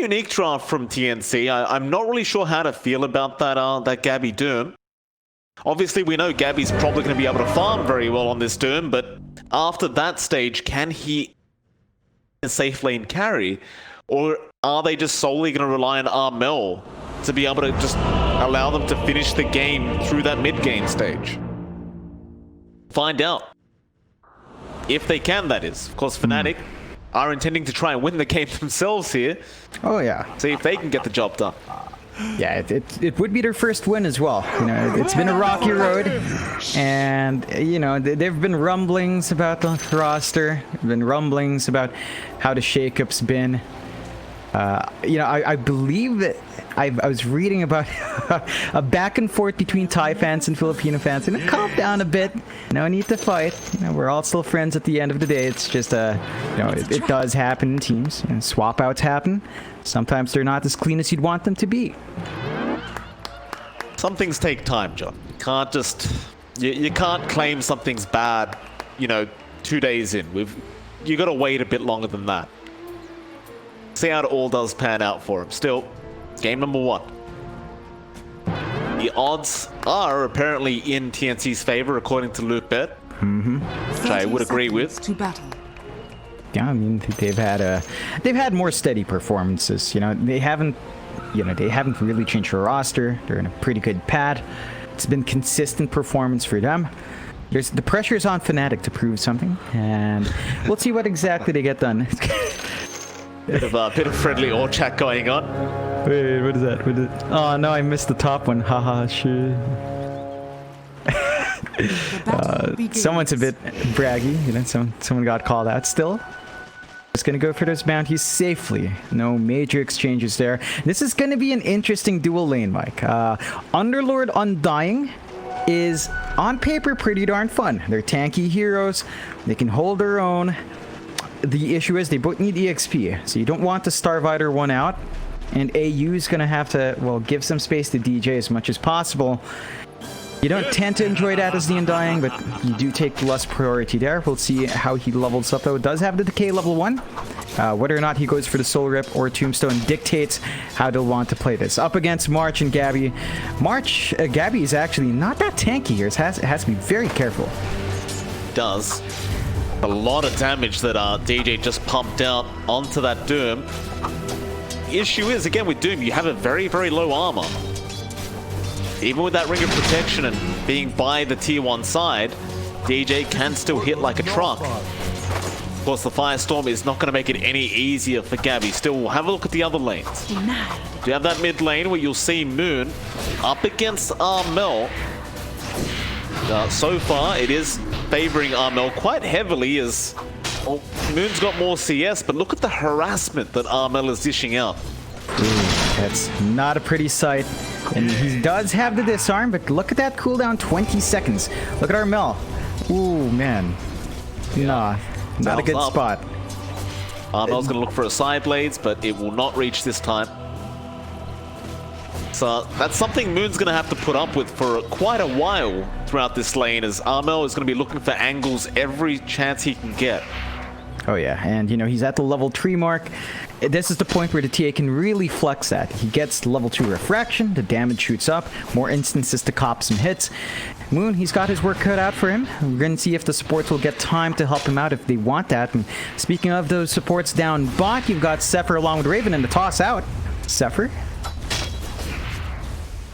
unique draft from TnC. I'm not really sure how to feel about that Gabby Doom. Obviously, we know Gabby's probably going to be able to farm very well on this Doom, but after that stage, can he a safe lane carry? Or are they just solely going to rely on Armel to be able to just allow them to finish the game through that mid-game stage? Find out. If they can, that is. Of course, Fnatic are intending to try and win the game themselves here. Oh, yeah. See if they can get the job done. Yeah, it would be their first win as well. You know, it's been a rocky road, and you know there've been rumblings about the roster. There've been rumblings about how the shakeup's been. You know, I believe that I was reading about a back and forth between Thai fans and Filipino fans, and calm down a bit. No need to fight. You know, we're all still friends at the end of the day. It's just you know, it does happen in teams. You know, swap outs happen. Sometimes they're not as clean as you'd want them to be. Some things take time, John. You can't just you can't claim something's bad, you know, 2 days in. You got to wait a bit longer than that. See how it all does pan out for him. Still, game number 1. The odds are apparently in TnC's favor, according to LukeBet, which I would agree with. Yeah, I mean they've had more steady performances. You know, they haven't really changed their roster. They're in a pretty good pad. It's been consistent performance for them. The pressure's on Fnatic to prove something, and we'll see what exactly they get done. Bit of friendly or chat going on. Wait, what is that? What is it? Oh no, I missed the top one. Haha, shit. Someone's a bit braggy, you know. Someone got called out. Still, just gonna go for those bounties safely. No major exchanges there. This is gonna be an interesting dual lane, Mike. Underlord Undying is on paper pretty darn fun. They're tanky heroes. They can hold their own. The issue is they both need EXP, so you don't want to starve either one out. And AU is gonna have to, well, give some space to DJ as much as possible. You don't tend to enjoy that as the Undying, but you do take less priority there. We'll see how he levels up, though. It does have the Decay level 1. Whether or not he goes for the Soul Rip or Tombstone dictates how they'll want to play this. Up against March and Gabby. Gabby is actually not that tanky here. It has to be very careful. Does. A lot of damage that DJ just pumped out onto that Doom. The issue is, again, with Doom, you have a very, very low armor. Even with that Ring of Protection and being by the tier 1 side, DJ can still hit like a truck. Of course, the Firestorm is not going to make it any easier for Gabby. Still, we'll have a look at the other lanes. You have that mid lane where you'll see Moon up against Armel. So far, it is favoring Armel quite heavily as well, Moon's got more CS, but look at the harassment that Armel is dishing out. That's not a pretty sight. And he does have the disarm, but look at that cooldown, 20 seconds. Look at Armel. Ooh, man. Nah, not a good spot. Armel's going to look for a side blades, but it will not reach this time. So that's something Moon's going to have to put up with for quite a while throughout this lane, as Armel is going to be looking for angles every chance he can get. Oh yeah, and you know, he's at the level 3 mark. This is the point where the TA can really flex that. He gets level 2 refraction, the damage shoots up, more instances to cop some hits. Moon, he's got his work cut out for him. We're going to see if the supports will get time to help him out if they want that. And speaking of those supports down bot, you've got Zephyr along with Raven in the toss out. Zephyr?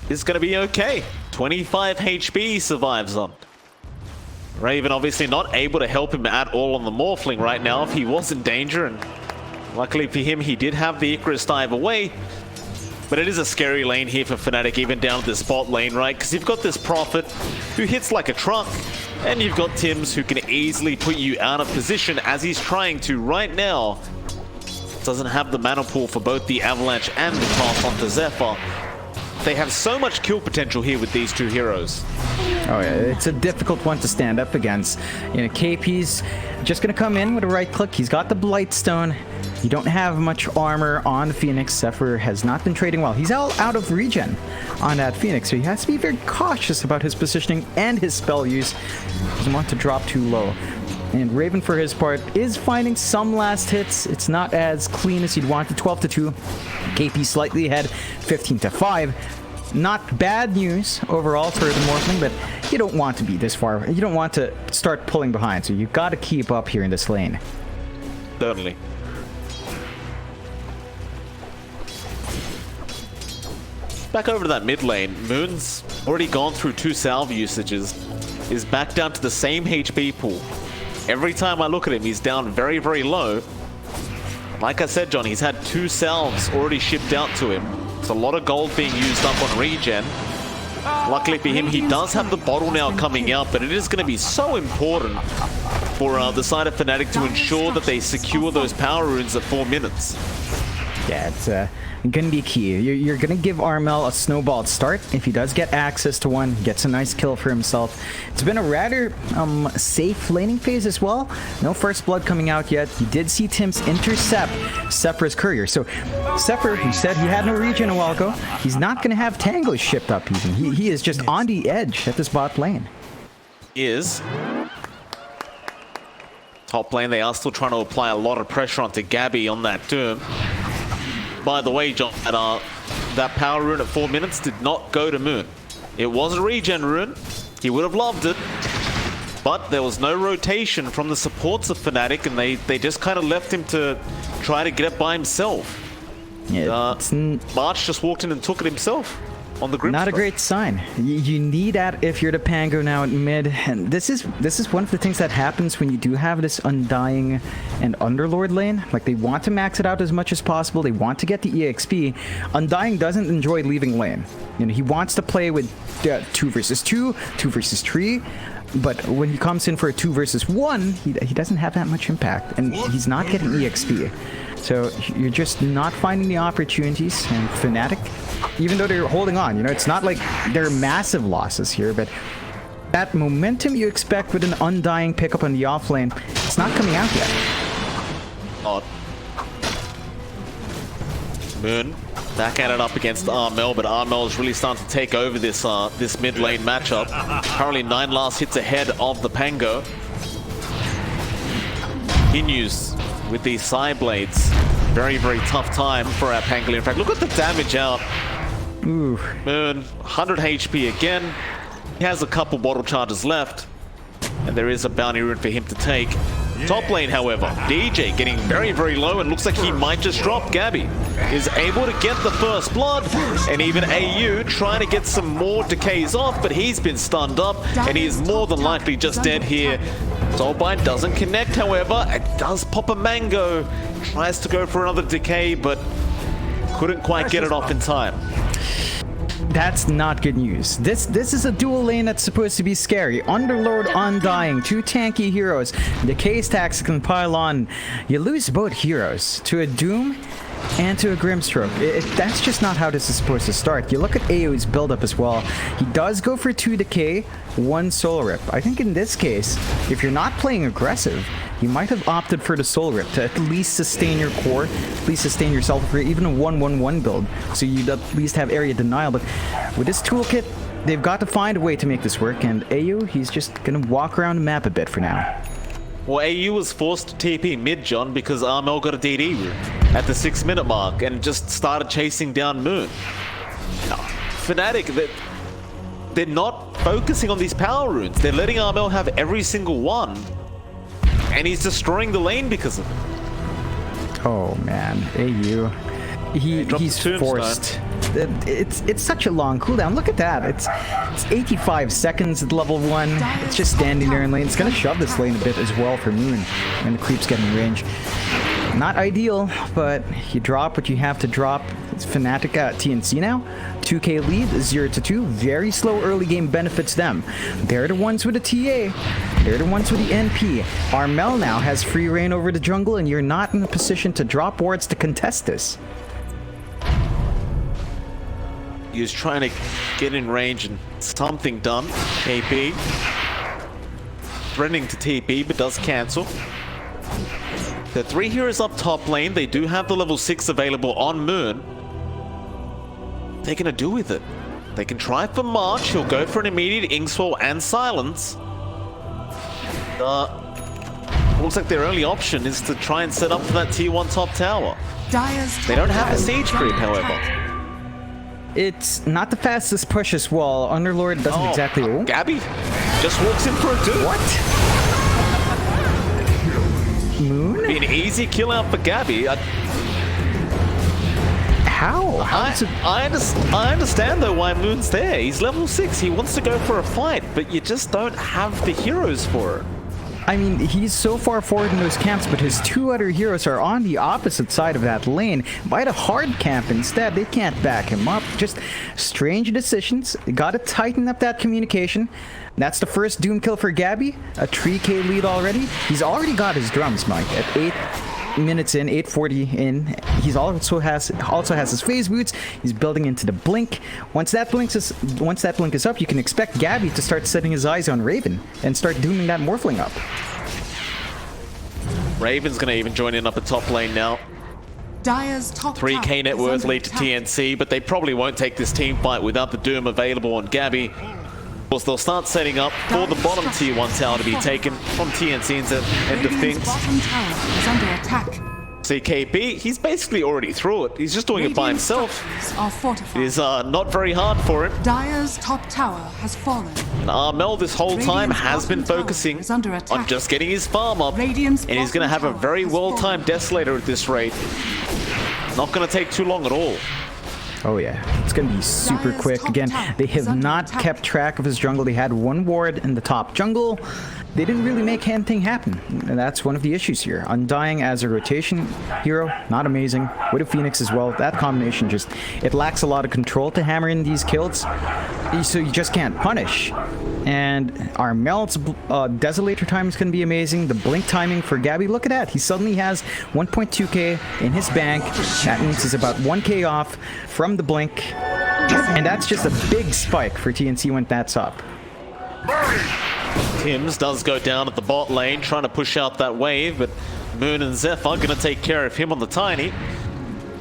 It's going to be okay. 25 HP survives on. Raven obviously not able to help him at all on the Morphling right now if he was in danger, and luckily for him he did have the Icarus dive away. But it is a scary lane here for Fnatic, even down at the spot lane, right? Because you've got this Prophet who hits like a truck, and you've got Tims who can easily put you out of position as he's trying to right now. Doesn't have the mana pool for both the Avalanche and the pass onto Zephyr. They have so much kill potential here with these two heroes. Oh yeah, it's a difficult one to stand up against. You know, KP's just gonna come in with a right click. He's got the Blightstone. You don't have much armor on Phoenix. Zephyr has not been trading well. He's all out of regen on that Phoenix, so he has to be very cautious about his positioning and his spell use. Doesn't want to drop too low. And Raven, for his part, is finding some last hits. It's not as clean as you'd want. 12-2. KP slightly ahead, 15-5. Not bad news overall for the Morphling, but you don't want to be this far. You don't want to start pulling behind, so you've got to keep up here in this lane. Certainly. Back over to that mid lane. Moon's already gone through 2 salve usages. Is back down to the same HP pool. Every time I look at him, he's down very, very low. Like I said, John, he's had 2 salves already shipped out to him. It's a lot of gold being used up on regen. Luckily for him, he does have the bottle now coming out, but it is going to be so important for the side of Fnatic to ensure that they secure those power runes at 4 minutes. Yeah, it's going to be key. You're going to give Armel a snowballed start. If he does get access to one, gets a nice kill for himself. It's been a rather safe laning phase as well. No first blood coming out yet. You did see Tim's intercept Sephra's courier. So Sephra, who said he had no regen a while ago, he's not going to have Tango shipped up even. He is just on the edge at this bot lane. Top lane, they are still trying to apply a lot of pressure onto Gabby on that Doom. By the way, John, that power rune at 4 minutes did not go to Moon. It was a regen rune. He would have loved it. But there was no rotation from the supports of Fnatic, and they just kind of left him to try to get it by himself. Yeah, March just walked in and took it himself on the grip. Not a great sign. You need that if you're the Pango now at mid. And this is one of the things that happens when you do have this Undying and Underlord lane. Like, they want to max it out as much as possible. They want to get the EXP. Undying doesn't enjoy leaving lane. You know, he wants to play with 2 versus 2, 2 versus 3. But when he comes in for a 2 versus 1, he doesn't have that much impact. And he's not getting EXP. So you're just not finding the opportunities. And Fnatic, even though they're holding on, you know, it's not like they're massive losses here, but that momentum you expect with an Undying pickup on the offlane, it's not coming out yet. Odd. Moon back at it up against Armel, but Armel is really starting to take over this this mid lane matchup. Currently 9 last hits ahead of the Pango. Continues with these side blades. Very, very tough time for our Pangolier. In fact, look at the damage out. Ooh. Moon, 100 HP again. He has a couple bottle charges left, and there is a bounty rune for him to take. Top lane, however, DJ getting very, very low, and looks like he might just drop. Gabby is able to get the first blood, and even AU trying to get some more decays off, but he's been stunned up, and he is more than likely just dead here. Soulbind doesn't connect, however. It does pop a mango. Tries to go for another decay, but couldn't quite get it off in time. That's not good news. This is a dual lane that's supposed to be scary. Underlord, Undying, 2 tanky heroes. Decay stacks can pile on. You lose both heroes to a Doom and to a Grimstroke. That's just not how this is supposed to start. You look at AO's build-up as well. He does go for 2 decay, 1 soul rip. I think in this case, if you're not playing aggressive, you might have opted for the soul rip to at least sustain your core, at least sustain yourself for even a 1-1-1 build, so you'd at least have area denial. But with this toolkit, they've got to find a way to make this work, and AU, he's just gonna walk around the map a bit for now. Well, AU was forced to TP mid, John, because Armel got a DD route at the 6-minute mark and just started chasing down Moon. Now, Fnatic, they're not focusing on these power runes. They're letting Armel have every single one, and he's destroying the lane because of it. Oh man, AU. He's forced. It's such a long cooldown. Look at that. It's 85 seconds at level 1. It's just standing there in lane. It's gonna shove this lane a bit as well for Moon when the creep's getting range. Not ideal, but you drop what you have to drop. It's Fnatic at TnC now. 2k lead, 0-2. Very slow early game benefits them. They're the ones with the TA. They're the ones with the NP. Armel now has free reign over the jungle, and you're not in a position to drop wards to contest this. He was trying to get in range and something done. KP threatening to TP, but does cancel. The 3 heroes up top lane. They do have the level 6 available on Moon. What they're gonna do with it? They can try for March. He'll go for an immediate Inkswell and Silence. looks like their only option is to try and set up for that tier 1 top tower. They don't have a siege creep, however. It's not the fastest push as well. Underlord doesn't exactly... Oh. Gabby just walks in for a dude. What? Moon? Be an easy kill out for Gabby. How? I understand though why Moon's there. He's level 6. He wants to go for a fight, but you just don't have the heroes for it. I mean, he's so far forward in those camps, but his 2 other heroes are on the opposite side of that lane. By the hard camp instead, they can't back him up. Just strange decisions. Gotta tighten up that communication. That's the first Doom kill for Gabby. A 3k lead already. He's already got his drums, Mike, at 8 minutes in, 8:40 in. He's also has his phase boots. He's building into the blink. Once that blink is up, you can expect Gabby to start setting his eyes on Raven and start dooming that Morphling up. Raven's gonna even join in up at top lane now. Dire's top 3k net worth lead to TnC, but they probably won't take this team fight without the Doom available on Gabby. Of course, they'll start setting up for the bottom tier 1 tower to be taken from TnC's end of things. CKB, he's basically already through it. He's just doing it by himself. It is not very hard for him. Dire's top tower has fallen. And Armel this whole time has been focusing on just getting his farm up, and he's going to have a very well-timed Desolator at this rate. Not going to take too long at all. Oh yeah, it's gonna be super quick. Again, they have not kept track of his jungle. They had 1 ward in the top jungle. They didn't really make anything happen, and that's one of the issues here. Undying as a rotation hero, not amazing. With a Phoenix as well, that combination just, it lacks a lot of control to hammer in these kills, so you just can't punish. And Armel's Desolator time is going to be amazing. The blink timing for Gabby, look at that. He suddenly has 1.2k in his bank. That means he's about 1k off from the blink. And that's just a big spike for TnC when that's up. Tims does go down at the bot lane, trying to push out that wave, but Moon and Zephyr are going to take care of him on the Tiny.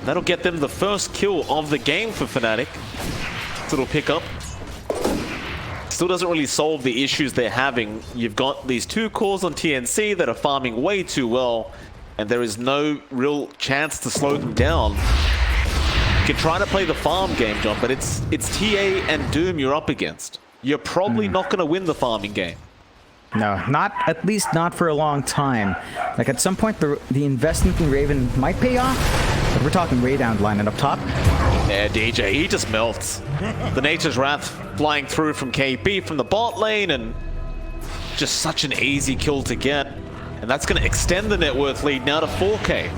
That'll get them the first kill of the game for Fnatic. Little pickup. Still doesn't really solve the issues they're having. You've got these 2 cores on TnC that are farming way too well, and there is no real chance to slow them down. You can try to play the farm game, John, but it's TA and Doom you're up against. You're probably not going to win the farming game. No, at least not for a long time. Like at some point, the investment in Raven might pay off, but we're talking way down the line and up top. Yeah, DJ, he just melts. The Nature's Wrath flying through from KP from the bot lane, and just such an easy kill to get. And that's going to extend the net worth lead now to 4k.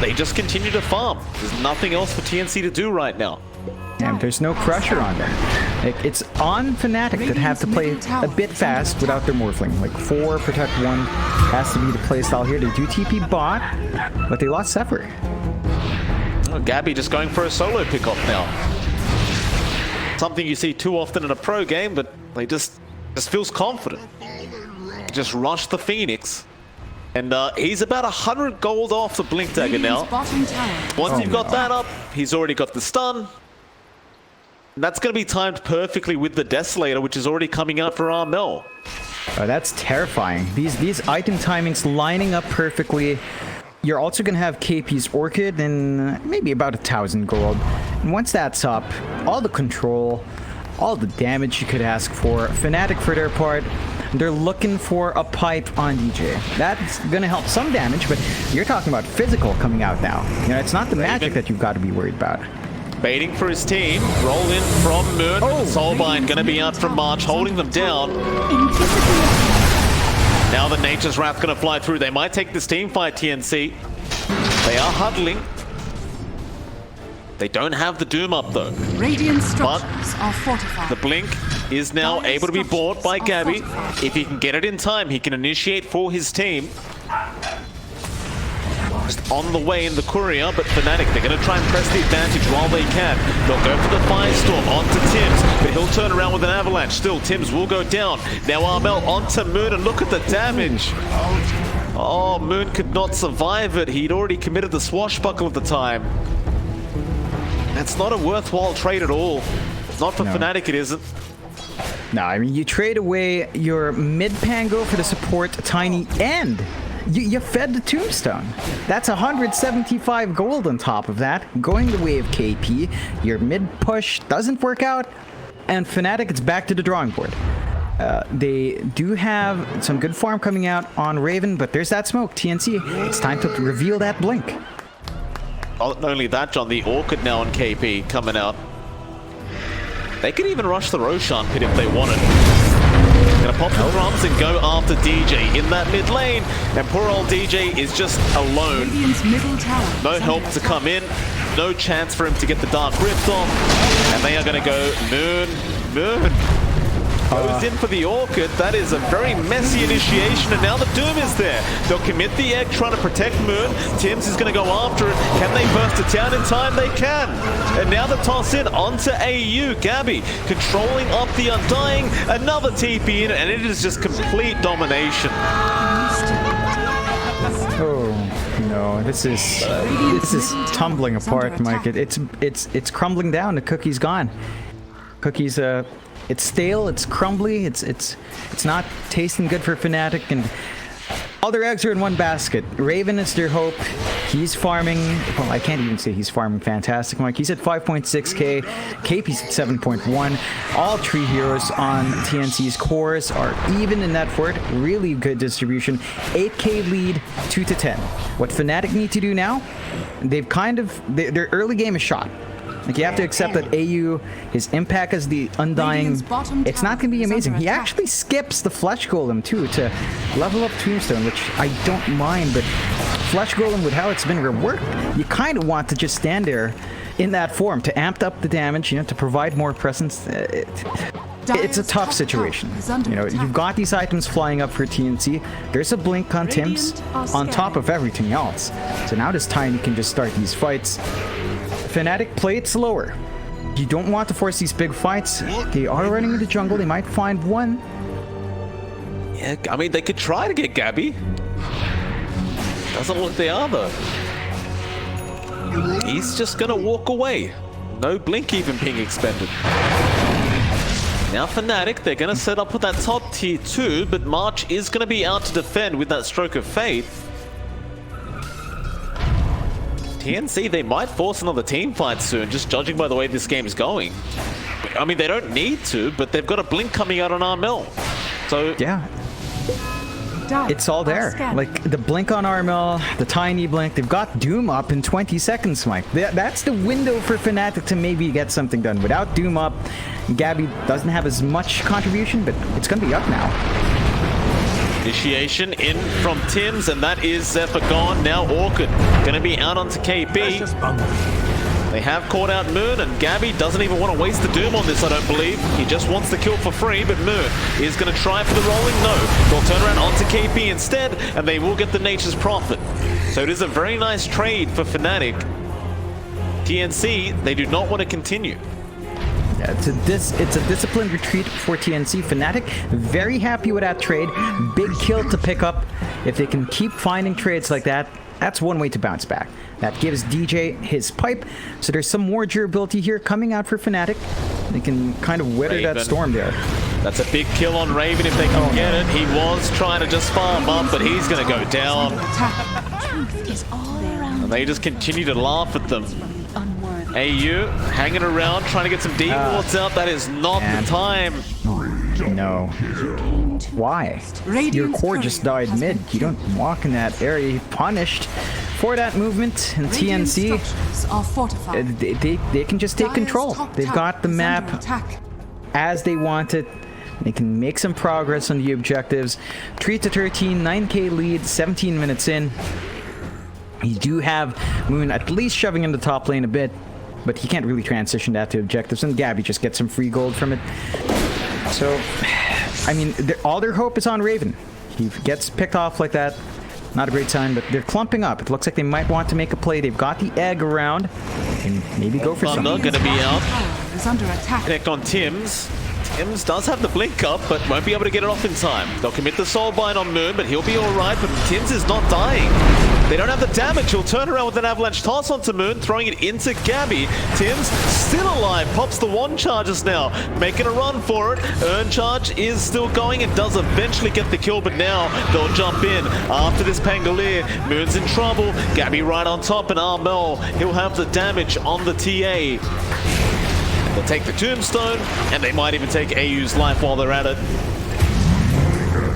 They just continue to farm. There's nothing else for TnC to do right now. Damn, there's no pressure on them. Like, it's on Fnatic that have to play a bit fast without their Morphling. Like 4 protect 1 has to be the playstyle here. They do TP bot, but they lost Zephyr. Oh, Gabby just going for a solo pickoff now. Something you see too often in a pro game, but they just feels confident. Just rush the Phoenix. And he's about 100 gold off the Blink Dagger now. Once you've got that up, he's already got the stun. And that's going to be timed perfectly with the Desolator, which is already coming out for Armel. Oh, that's terrifying. These item timings lining up perfectly. You're also going to have KP's Orchid and maybe about 1,000 gold. And once that's up, all the control, all the damage you could ask for. Fnatic, for their part, they're looking for a pipe on DJ. That's going to help some damage, but you're talking about physical coming out now. You know, it's not the magic that you've got to be worried about. Baiting for his team. Roll in from Moon. Oh, Soulbind going to be out from March, holding them down. Now the Nature's Wrath going to fly through. They might take this team fight, TnC. They are huddling. They don't have the Doom up though. Radiant structures are fortified. The Blink is now able to be bought by Gabby. If he can get it in time, he can initiate for his team. Just on the way in the courier, but Fnatic, they're going to try and press the advantage while they can. They'll go for the Firestorm onto Tims, but he'll turn around with an Avalanche. Still, Tims will go down. Now Armel onto Moon, and look at the damage. Oh, Moon could not survive it. He'd already committed the swashbuckle at the time. That's not a worthwhile trade at all. Not for Fnatic, it isn't. No, I mean, you trade away your mid-Pango for the support Tiny, and you fed the Tombstone. That's 175 gold on top of that, going the way of KP. Your mid-push doesn't work out, and Fnatic, it's back to the drawing board. They do have some good farm coming out on Raven, but there's that smoke. TnC, it's time to reveal that blink. Not only that, John, the Orchid now on KP coming out. They could even rush the Roshan pit if they wanted. Gonna pop the drums and go after DJ in that mid lane. And poor old DJ is just alone. No help to come in. No chance for him to get the Dark Rift off. And they are gonna go Moon. Goes in for the Orchid. That is a very messy initiation, and now the Doom is there. They'll commit the egg, trying to protect Moon. Tims is going to go after it. Can they burst it down in time? They can. And now the toss in onto AU. Gabby controlling up the Undying. Another TP in, and it is just complete domination. Oh no, this is tumbling apart, Mike. It's crumbling down. The cookie's gone. Cookie's it's stale, it's crumbly, it's not tasting good for Fnatic, and all their eggs are in one basket. Raven is their hope. He's farming, well, I can't even say he's farming fantastic, Mike. He's at 5.6k, KP's at 7.1. All three heroes on TnC's cores are even in that fort. Really good distribution. 8k lead, 2 to 10. What Fnatic need to do now, they've their early game is shot. Like, you have to accept that AU, his impact as the Undying, it's not going to be amazing. He actually skips the Flesh Golem, too, to level up Tombstone, which I don't mind, but Flesh Golem, with how it's been reworked, you kind of want to just stand there in that form to amp up the damage, you know, to provide more presence. It's a tough situation. You know, you've got these items flying up for TnC. There's a blink on Tims on top of everything else. So now this Tiny can just start these fights. Fnatic, play it slower. You don't want to force these big fights. They are running into jungle. They might find one. Yeah, I mean, they could try to get Gabby. Doesn't look they are, though. He's just gonna walk away. No blink even being expended. Now Fnatic, they're gonna set up with that top tier 2, but March is gonna be out to defend with that Stroke of Fate. TnC, they might force another team fight soon, just judging by the way this game's going. I mean, they don't need to, but they've got a blink coming out on Armel. So yeah, it's all there. Like, the blink on Armel, the Tiny blink, they've got Doom up in 20 seconds, Mike. That's the window for Fnatic to maybe get something done. Without Doom up, Gabby doesn't have as much contribution, but it's going to be up now. Initiation in from Tims, and that is Zephyr gone. Now Orchid going to be out onto KP. They have caught out Moon, and Gabby doesn't even want to waste the Doom on this, I don't believe. He just wants the kill for free, but Moon is going to try for the rolling. No, they'll turn around onto KP instead, and they will get the Nature's Prophet. So it is a very nice trade for Fnatic. TnC, they do not want to continue. Yeah, it's a disciplined retreat for TnC. Fnatic, very happy with that trade. Big kill to pick up. If they can keep finding trades like that, that's one way to bounce back. That gives DJ his pipe. So there's some more durability here coming out for Fnatic. They can kind of weather that storm there. That's a big kill on Raven if they can get it. He was trying to just farm up, but he's going to go down. And they just continue to laugh at them. AU hanging around, trying to get some deep wards out. That is not the time. No. Why? Your core just died mid. You don't walk in that area. You're punished for that movement. And TnC, they can just take control. They've got the map as they want it. They can make some progress on the objectives. 3 to 13, 9k lead, 17 minutes in. You do have Moon at least shoving in the top lane a bit, but he can't really transition that to objectives, and Gabby just gets some free gold from it. So, I mean, all their hope is on Raven. He gets picked off like that. Not a great sign, but they're clumping up. It looks like they might want to make a play. They've got the egg around, and maybe go for something. Thunder gonna be out. Connect on Tims. Tims does have the blink up, but won't be able to get it off in time. They'll commit the soul bind on Moon, but he'll be alright, but Tims is not dying. They don't have the damage. He'll turn around with an avalanche toss onto Moon, throwing it into Gabby. Tim's still alive. Pops the one charges now, making a run for it. Earn charge is still going and does eventually get the kill, but now they'll jump in. After this Pangolier, Moon's in trouble. Gabby right on top, and Armel, he'll have the damage on the TA. They'll take the tombstone, and they might even take AU's life while they're at it.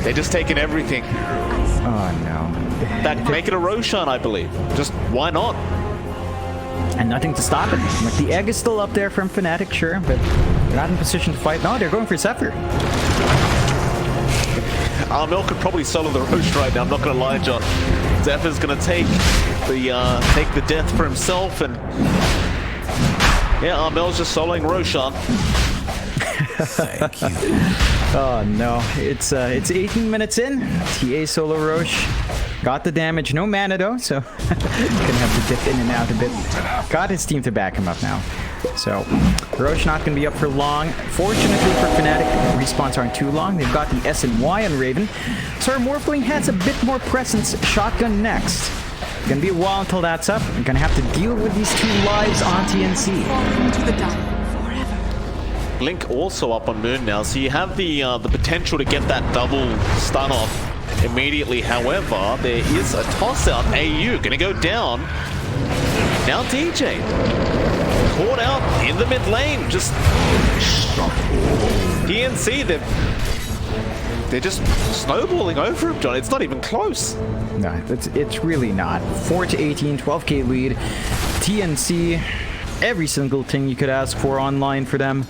They're just taking everything. Oh no. That make it a Roshan, I believe. Just why not? And nothing to stop it. Like, the egg is still up there from Fnatic, sure, but they're not in position to fight. No, they're going for Zephyr. Armel could probably solo the Rosh right now, I'm not gonna lie, John. Zephyr's gonna take the death for himself, and yeah, Armel's just soloing Roshan. Thank you. Oh no, it's 18 minutes in. TA solo Roche got the damage, no mana though, so gonna have to dip in and out a bit. Got his team to back him up now. So Roche not gonna be up for long. Fortunately for Fnatic, respawns aren't too long. They've got the S and Y on Raven, so our Morphling has a bit more presence. Shotgun next. Gonna be a while until that's up. We're gonna have to deal with these 2 lives on TnC. Falling to the dire forever. Blink also up on Moon now, so you have the potential to get that double stun off immediately. However, there is a toss out. AU gonna go down. Now DJ caught out in the mid lane. Just TnC, they're just snowballing over him, John. It's not even close. No, it's really not. 4-18, 12k lead. TnC, every single thing you could ask for online for them.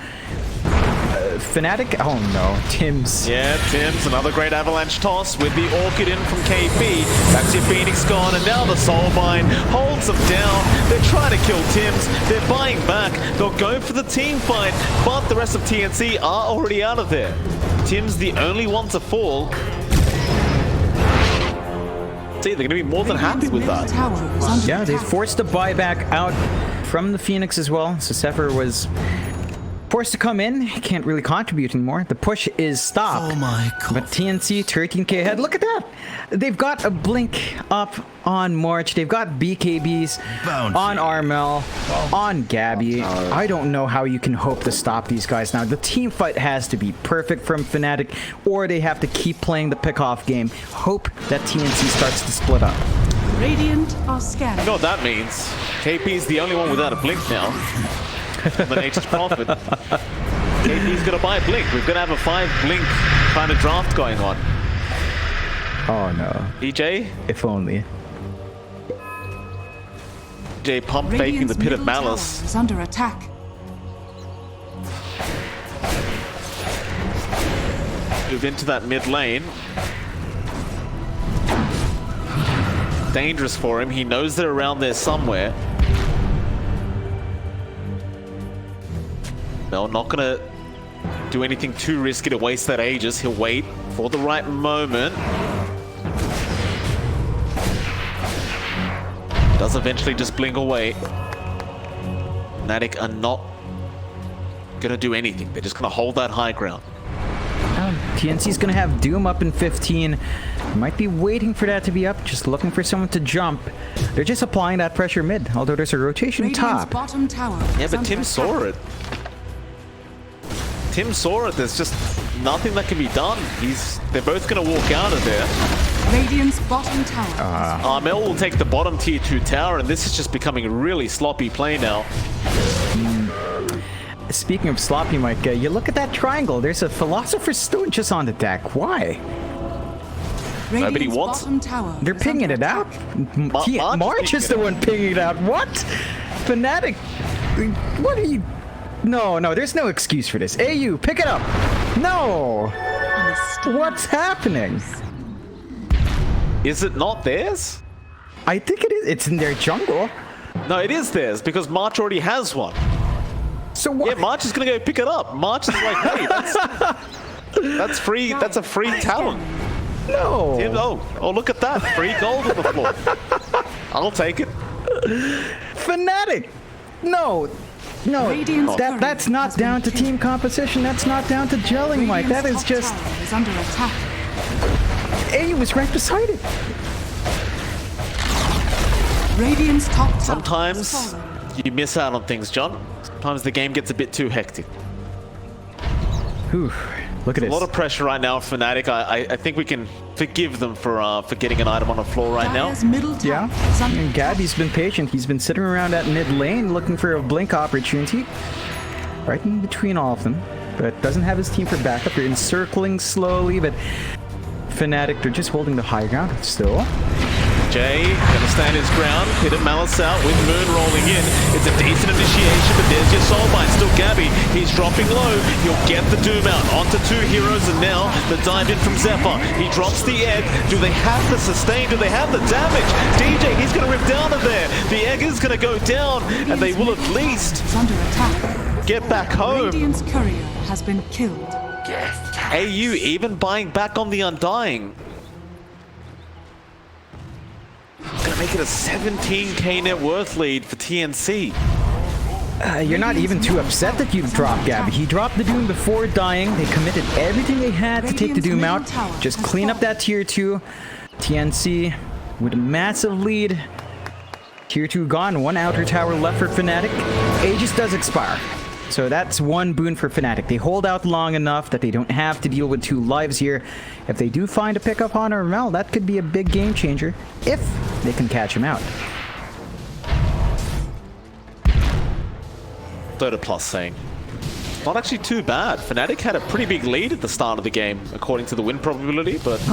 Fnatic, oh no, Tim's. Yeah, Tim's, another great avalanche toss with the Orchid in from KP. That's your Phoenix gone, and now the Soulbind holds them down. They're trying to kill Tim's. They're buying back. They'll go for the team fight, but the rest of TnC are already out of there. Tim's the only one to fall. See, they're going to be more than happy with that. Yeah, they forced the buyback out from the Phoenix as well. So Zephyr was forced to come in. Can't really contribute anymore. The push is stopped. Oh my God. But TnC 13k ahead. Look at that. They've got a blink up on March. They've got BKBs on Armel, on Gabby. I don't know how you can hope to stop these guys now. The team fight has to be perfect from Fnatic, or they have to keep playing the pick-off game. Hope that TnC starts to split up. Radiant are scanning. You know what that means? KP's the only one without a blink now. The Nature's Prophet. KP's gonna buy a blink. We're gonna have a 5 blink kind of draft going on. Oh no. EJ? If only. EJ pump faking the Pit of Malice. Is under attack. Move into that mid lane. Dangerous for him. He knows they're around there somewhere. No, not gonna do anything too risky to waste that Aegis. He'll wait for the right moment. Does eventually just blink away. Fnatic are not gonna do anything. They're just gonna hold that high ground. TnC's gonna have Doom up in 15. Might be waiting for that to be up, just looking for someone to jump. They're just applying that pressure mid, although there's a rotation Radiant's top. bottom tower. Yeah, but Tim saw it. Tim saw it. There's just nothing that can be done. They're both gonna walk out of there. Radiant's bottom tower. Armel will take the bottom tier 2 tower, and this is just becoming a really sloppy play now. Speaking of sloppy, Mike, you look at that triangle. There's a Philosopher's Stone just on the deck. Why? Nobody Radiant's wants bottom tower. They're is pinging under it out. attack. March is the one pinging it out. What? Fnatic. What are you? No, there's no excuse for this. AU, pick it up. No. What's happening? Is it not theirs? I think it is. It's in their jungle. No, it is theirs because March already has one. So what? Yeah, March is gonna go pick it up. March is like, hey, that's free. That's a free talent. No. Tim, oh, look at that. Free gold on the floor. I'll take it. Fnatic. No. Radiant's That's turret not has been down to killed. team composition. That's not down to gelling, Mike. That is Radiant's just. top tower is under attack. AU was right beside it. Radiant's top tower Sometimes has fallen. you miss out on things, John. Sometimes the game gets a bit too hectic. Whew. Look at A this. lot of pressure right now for Fnatic. I think we can forgive them for getting an item on the floor right now. Dire's middle tower Yeah, is under and Gabby's been patient. He's been sitting around at mid lane looking for a blink opportunity. Right in between all of them. But doesn't have his team for backup. They're encircling slowly, but Fnatic, they're just holding the high ground still. Jay gonna stand his ground, hit a Malice out with Moon rolling in. It's a decent initiation, but there's your Soulbind. Still Gabby, he's dropping low. He'll get the Doom out onto 2 heroes, and now the dive in from Zephyr. He drops the egg. Do they have the sustain? Do they have the damage? DJ, he's gonna rip down to there. The egg is gonna go down, and they will at least is under attack. get back home. Radiant's courier has been killed. AU even buying back on the Undying. Gonna make it a 17k net worth lead for TnC. You're not even too upset that you dropped Gabby. He dropped the Doom before dying. They committed everything they had to take the Doom out. Just clean up that tier 2. TnC with a massive lead. Tier 2 gone. 1 outer tower left for Fnatic. Aegis does expire. So that's one boon for Fnatic. They hold out long enough that they don't have to deal with 2 lives here. If they do find a pickup on Armel, that could be a big game changer if they can catch him out. dota2 saying, not actually too bad. Fnatic had a pretty big lead at the start of the game, according to the win probability, but in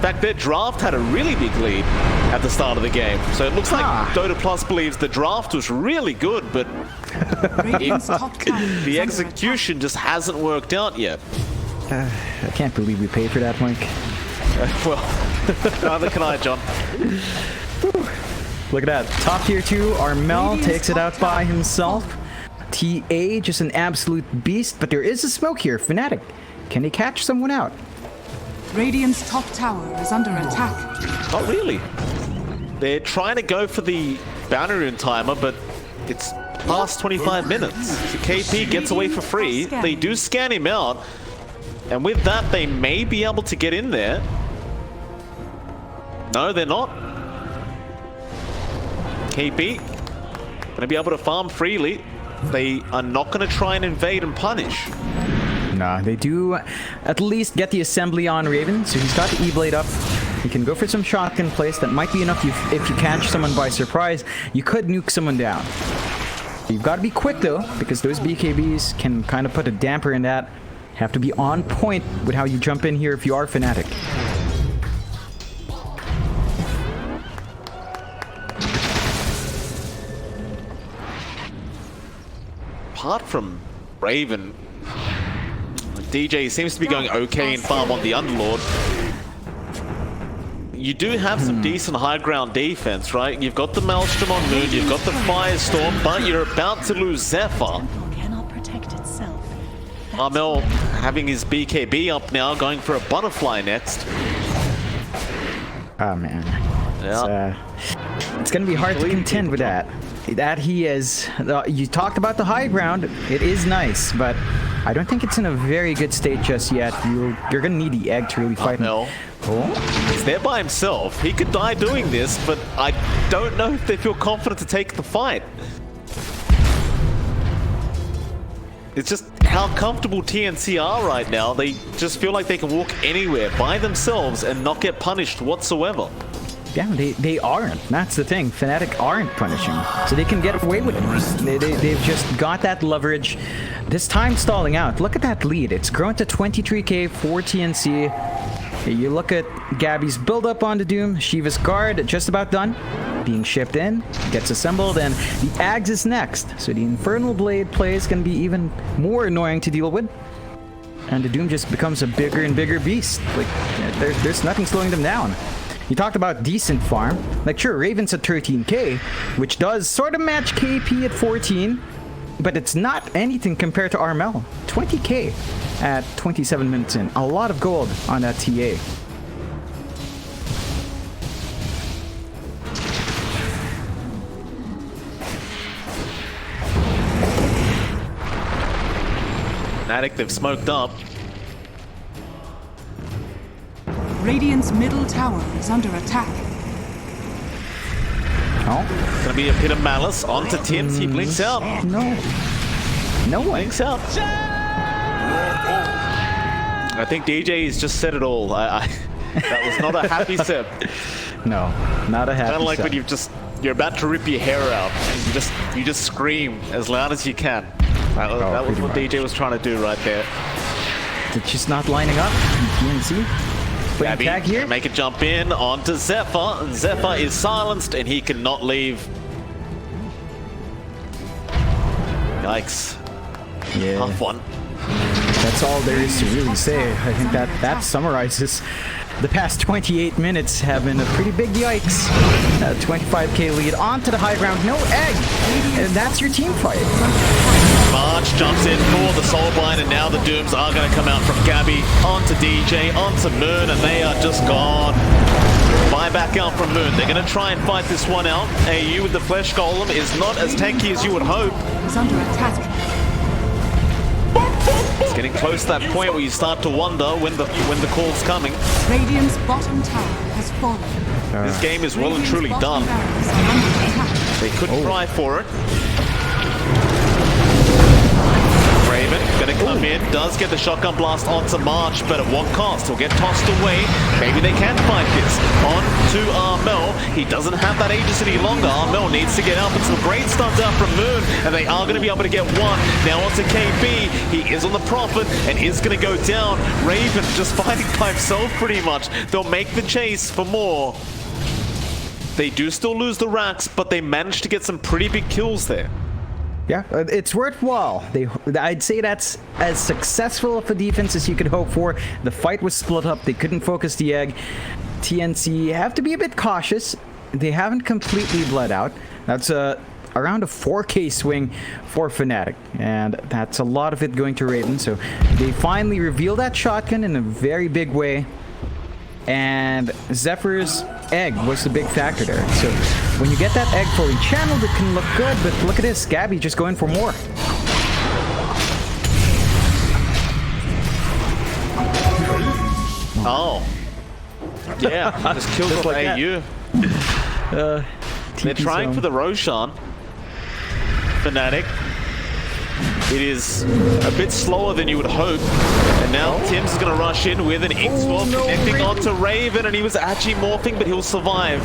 fact, their draft had a really big lead at the start of the game. So it looks like dota2 believes the draft was really good, but Radiant's top tower is the under execution just hasn't worked out yet. I can't believe we paid for that, Mike. Well, neither can I, John. Look at that. Top tier 2, Armel Radiant's takes it top out by tower himself. TA, just an absolute beast, but there is a smoke here. Fnatic, can they catch someone out? Radiant's top tower is under attack. Not really. They're trying to go for the boundary rune timer, but it's past 25 minutes. So KP gets away for free. They do scan him out, and with that, they may be able to get in there. No, they're not. KP gonna be able to farm freely. They are not gonna try and invade and punish. Nah, they do at least get the assembly on Raven, so he's got the E-Blade up. He can go for some shotgun plays. That might be enough if you catch someone by surprise. You could nuke someone down. You've got to be quick though, because those BKBs can kind of put a damper in that. Have to be on point with how you jump in here if you are Fnatic. Apart from Raven, DJ seems to be going okay in farm on the Underlord. You do have some decent high ground defense, right? You've got the Maelstrom on Moon, you've got the Firestorm, but you're about to lose Zephyr. Cannot protect itself. Armel having his BKB up now, going for a Butterfly next. Oh man. Yeah. It's gonna be hard to contend with that. That he is. You talked about the high ground. It is nice, but I don't think it's in a very good state just yet. You're gonna need the egg to really fight him. Armel, Oh, he's there by himself. He could die doing this, but I don't know if they feel confident to take the fight. It's just how comfortable TnC are right now. They just feel like they can walk anywhere by themselves and not get punished whatsoever. yeah, they aren't. That's the thing. Fnatic aren't punishing, so they can get away with it. They've just got that leverage. This time stalling out. Look at that lead. It's grown to 23k for TnC. You look at Gabby's build up on the Doom. Shiva's guard just about done. Being shipped in, gets assembled, and the Ags is next. So the Infernal Blade play is going to be even more annoying to deal with. And the Doom just becomes a bigger and bigger beast. Like, there's nothing slowing them down. You talked about decent farm. Like, sure, Raven's at 13k, which does sort of match KP at 14, but it's not anything compared to Armel. 20k at 27 minutes in. A lot of gold on that TA. Fnatic, they've smoked up. Radiant's middle tower is under attack. Oh, Gonna be a bit of malice onto Tims. He blinks out. no. No way. Blinks out. I think DJ's just said it all. That was not a happy sip. No, not a happy Kind of like step. when you're about to rip your hair out and you just scream as loud as you can. That was pretty what DJ was trying to do right there. It's just not lining up. TnC. Playing Gabby, tag here. make a jump in onto Zephyr. And Zephyr is silenced and he cannot leave. Yikes. Yeah. Tough one. That's all there is to really say. I think that summarizes the past 28 minutes have been a pretty big yikes. 25k lead onto the high ground, no egg, and that's your team fight. March jumps in for the Soulbind, and now the Dooms are going to come out from Gabby onto DJ, onto Moon, and they are just gone. Buy back out from Moon. They're going to try and fight this one out. AU with the Flesh Golem is not as tanky as you would hope. Is under attack. It's getting close to that point where you start to wonder when the call's coming. Radiant's bottom tower has fallen. This game is well and truly done. Barracks are under attack. They could try for it. Raven gonna come in, does get the shotgun blast onto March, but at what cost? He'll get tossed away. Maybe they can fight this. On to Armel. He doesn't have that Aegis any longer. Armel needs to get out, but some great stuns out from Moon, and they are going to be able to get one. Now onto KB. He is on the Prophet and is going to go down. Raven just fighting by himself pretty much. They'll make the chase for more. They do still lose the racks, but they managed to get some pretty big kills there. Yeah, it's worthwhile. I'd say that's as successful of a defense as you could hope for. The fight was split up. They couldn't focus the egg. TnC have to be a bit cautious. They haven't completely bled out. That's around a 4k swing for Fnatic, and that's a lot of it going to Raven. So they finally reveal that shotgun in a very big way. And Zephyr's egg was the big factor there. So when you get that egg fully channeled, it can look good, but look at this, Gabby just going for more. Oh. Yeah, just kills off like AU. They're TP trying zone. for the Roshan. Fnatic. It is a bit slower than you would hope. And now Tims is going to rush in with an X-Swell connecting onto Raven, and he was actually morphing, but he'll survive.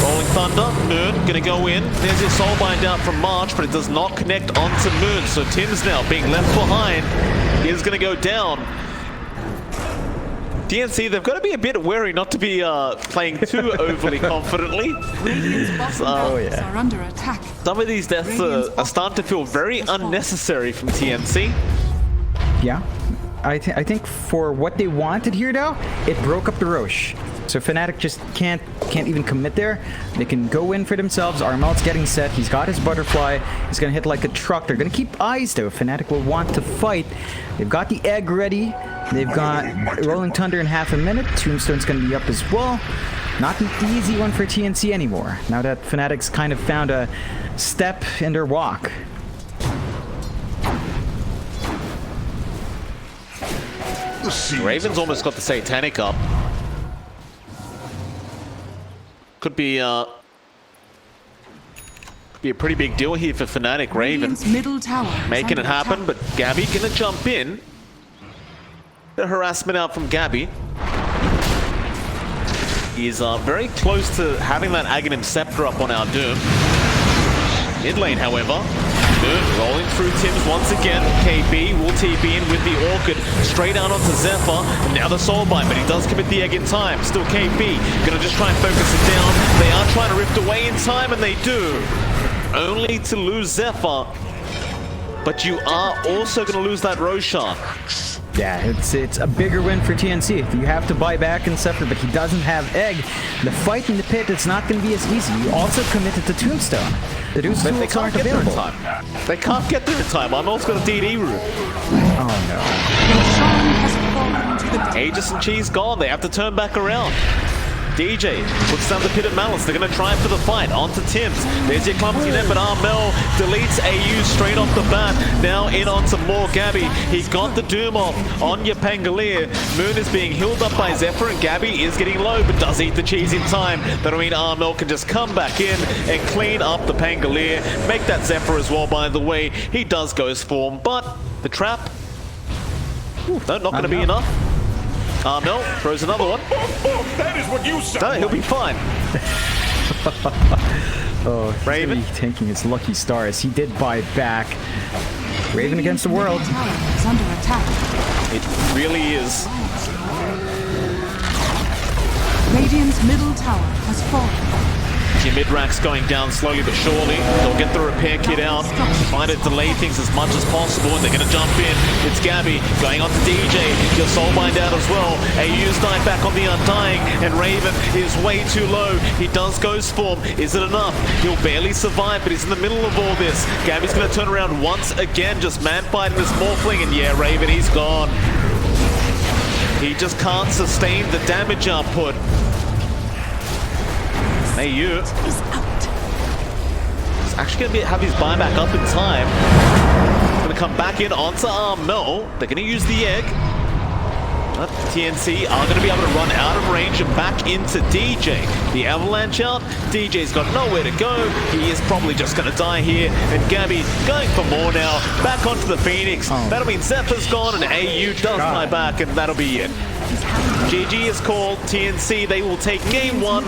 Rolling Thunder, Moon going to go in. There's your Soulbind out from March, but it does not connect onto Moon. So Tims now being left behind is going to go down. TnC, they've got to be a bit wary not to be playing too overly confidently. Radiant's bottom barracks are under attack. Some of these deaths are starting to feel very unnecessary from TnC. Yeah, I think for what they wanted here though, it broke up the Roche. So Fnatic just can't even commit there. They can go in for themselves. Armel's getting set. He's got his butterfly. He's gonna hit like a truck. They're gonna keep eyes though. Fnatic will want to fight. They've got the egg ready. They've got Rolling Thunder in half a minute. Tombstone's gonna be up as well. Not an easy one for TnC anymore. Now that Fnatic's kind of found a step in their walk. Raven's almost got the Satanic up. Could be a pretty big deal here for Fnatic. Raven Radiant's middle tower is making it under happen, attack. but Gabby gonna jump in. The harassment out from Gabby. He's very close to having that Aghanim Scepter up on our Doom. Mid lane, however, Moon rolling through Tims once again. KB will TP in with the Orchid straight out onto Zephyr. And now the Soulbind, but he does commit the egg in time. Still KB gonna just try and focus it down. They are trying to rift away in time, and they do. Only to lose Zephyr. But you are also gonna lose that Roshan. Yeah, it's a bigger win for TnC. You have to buy back in Zephyr, but he doesn't have egg. The fight in the pit, it's not going to be as easy. You also committed to Tombstone. The dude's But they tools can't aren't get there in available. time. They can't get there in time. I'm also got a DD route. Oh Roshan has fallen to the Aegis and Cheese gone. They have to turn back around. DJ puts down the pit of malice. They're going to try for the fight. Onto Tim's. There's your clumsy net, but Armel deletes AU straight off the bat. Now in onto more Gabby. He got the Doom off on your Pangolier. Moon is being healed up by Zephyr, and Gabby is getting low, but does eat the cheese in time. That'll mean Armel can just come back in and clean up the Pangolier. Make that Zephyr as well, by the way. He does Ghost form, but the trap, no, not going to be enough. Armel throws another one. That is what you said. No, he'll be fine. Oh, Raven tanking his lucky stars. He did buy back. Raven against the world. Tower is under attack. It really is. Radiant's middle tower has fallen. Your mid-rack's going down slowly but surely. They'll get the repair kit out, try to delay things as much as possible, and they're going to jump in. It's Gabby going on to DJ. Your soulbind out as well. AU's dive back on the Undying, and Raven is way too low. He does Ghost form. Is it enough? He'll barely survive, but he's in the middle of all this. Gabby's going to turn around once again, just man-fighting this Morphling, and yeah, Raven, he's gone. He just can't sustain the damage output. AU Is out. He's actually going to have his buyback up in time. Going to come back in onto Armel. They're going to use the egg. But TnC are going to be able to run out of range and back into DJ. The avalanche out. DJ's got nowhere to go. He is probably just going to die here. And Gabby going for more now. Back onto the Phoenix. That'll mean Zephyr's gone and AU does buy back, and that'll be it. GG is called. TnC, they will take game one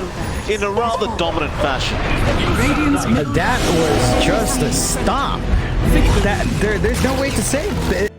in a rather dominant fashion. That was just a stop. There's no way to say it.